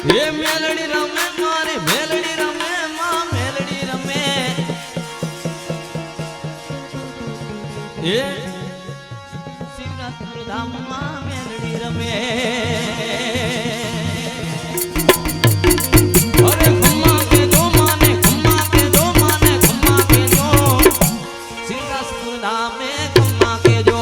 એ મેલડી રમે મારી મેલડી રમે માં મેલડી રમે એ શિવરાત્રિ ધામમાં મેલડી રમે અરે ખમ્મા કે દો માને ખમ્મા કે દો માને ખમ્મા કે દો શિવરાત્રિ ધામે ખમ્મા કે દો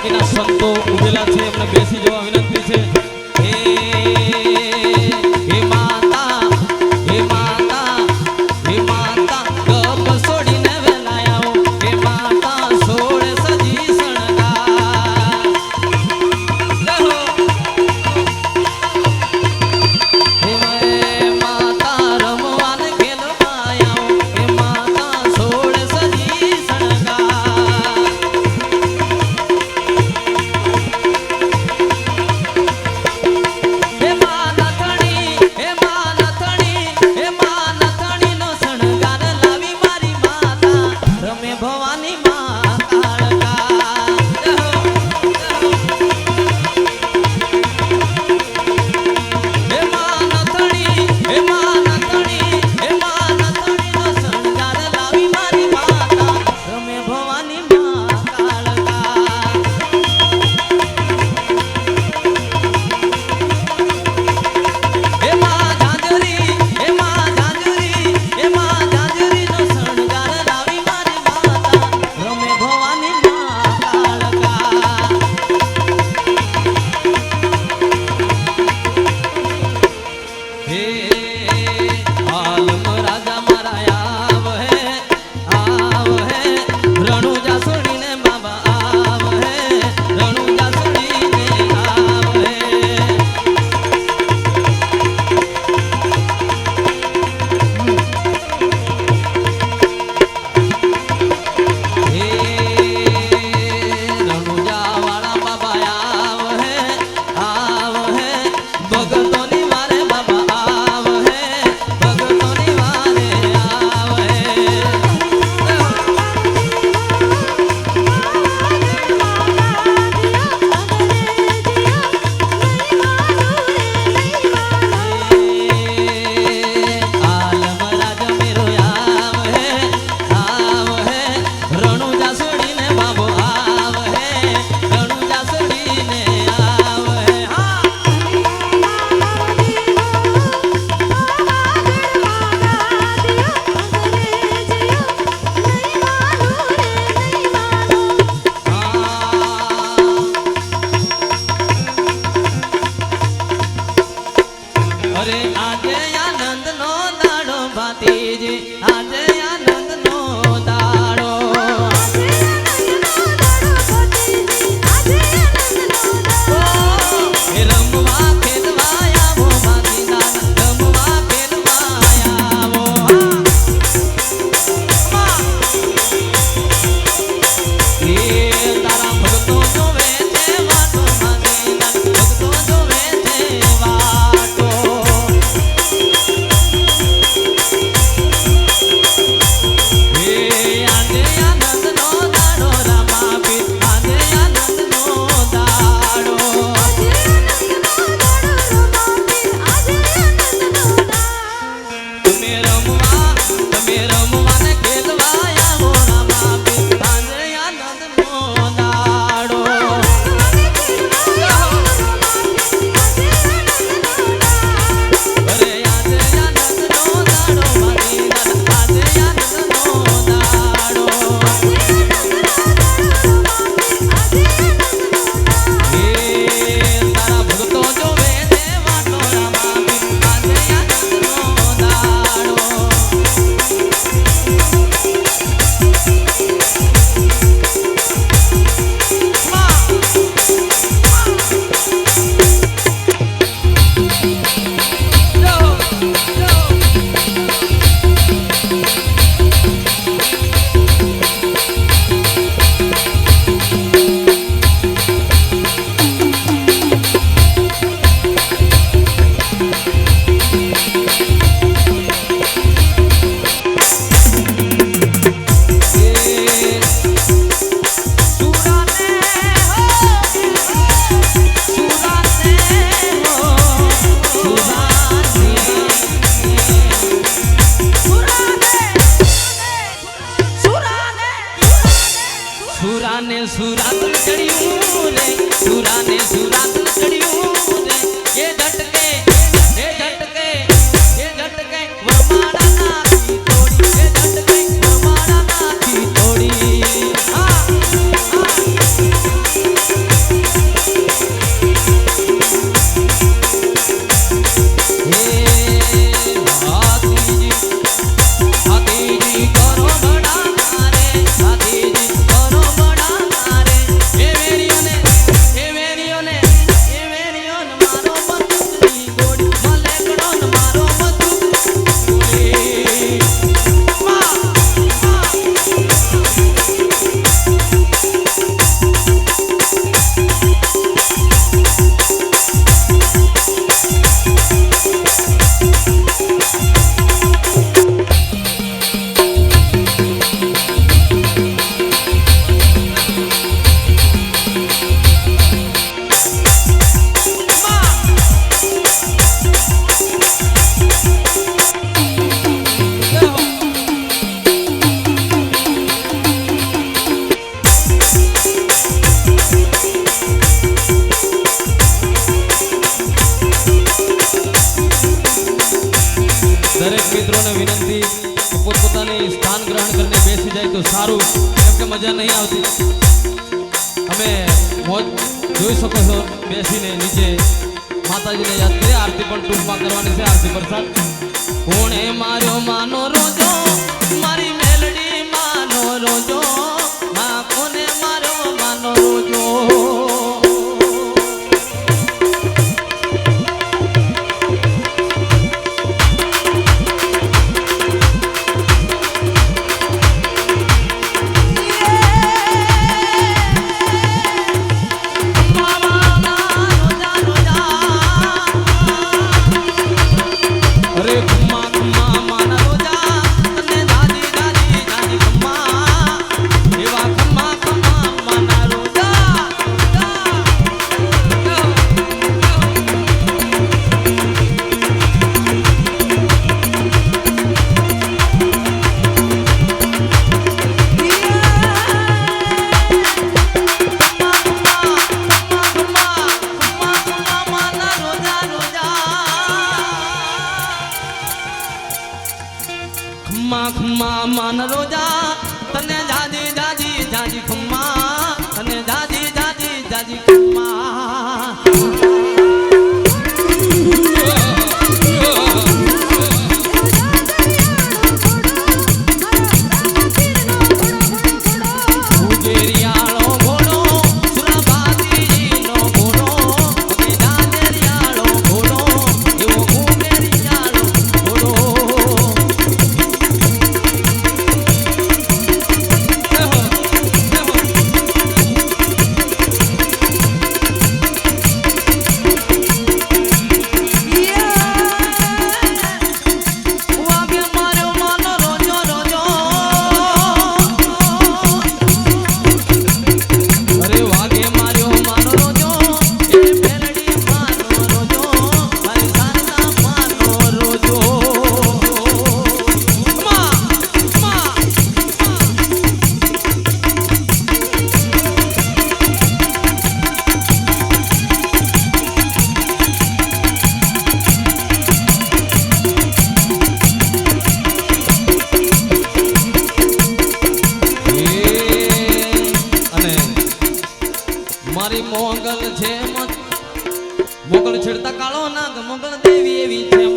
બાકીના સંતો ઉભેલા છે એમને બેસી જવા વિનંતી છે. હે માતા, હે માતા, હે માતા ગપ છોડીને વેલા આવો. હે માતા સોળ સજી શણગાર. હે માતા રમવાને ખેલવા આવો. હે માતા સોળ સજી શણગાર. હે મા નથણી, હે મા નથણી, હે મા નથણીનો શણગાર લાવી મારી માતા રમે ભવાની મા કાળકા. હે મા નથણી, હે મા નથણી, હે મા નથણીનો શણગાર લાવી મારી માતા રમે ભવાની મા કાળકા. હે મા ઝાંઝરી, હે મા ઝાંઝરી, હે મા ઝાંઝરીનો શણગાર લાવી મારી માતા રમે ભવાની મા કાળકા. હે આલમ રાજા મારા આવ હે, આવ હે રણુજા છોડીને બાબા આવ હે, રણુજા છોડીને આવ હે. હે રણુજા વાળા બાબા આવ હે, આવ હે ભગતોની વારે બાબા આવ હે, ભગતોની વારે આવ હે. આલમ રાજા મેરો આવ હે, આવ હે રણુજા છોડીને બાબો આવ હે, રણુજા છોડીને આવ હે. હા અરે આજે આનંદ નો દાડો ભાતીજી, આજે આનંદ નો દાડો. હે રમવા ખેલવા આવો ભાતીજા, રમવા ખેલવા આવો. હે તારા ભક્તો જોવે છે વાટો ભાતીજા, ભક્તો જોવે છે વાટો. હે આજે આનંદ નો દાડો રામા પીર, આજે આનંદ નો દાડો. તમે રમવાને ખેલવા આવો રામા પીર, આજે આનંદ નો દાડો. અરે આજે આનંદ નો દાડો ભાતીજા, આજે આનંદ નો દાડો. હે તારા ભક્તો જોવે છે વાટો રામા પીર, આજે આનંદ નો દાડો. સુરાને સુરાતું ચડ્યું રે, સુરાને સુરાતું ચડ્યું રે. એ ઝટકે, એ ઝટકે, એ ઝટકે વરમાળા નાખી તોડી, એ ઝટકે વરમાળા નાખી તોડી. હા હા સારું કેમ કે મજા નહીં આવતી અમે મોજ જોઈ શકો છો બેસીને નીચે માતાજીને યાદ કરી આરતી પણ ટૂંકમાં કરવાની છે આરતી પ્રસાદ કોણે માર્યો માનો રોજો મારી મેલડી માનો રોજો માં કોને માર્યો માનો રોજો ખમ્મા માન રોજા તને જાજી જાજી જાજી ખમ્મા તને જાજી જાજી જાજી ખમ્મા મોગલ છે મોગલ છેડતા કાળો નાગ મોગલ દેવી એવી છે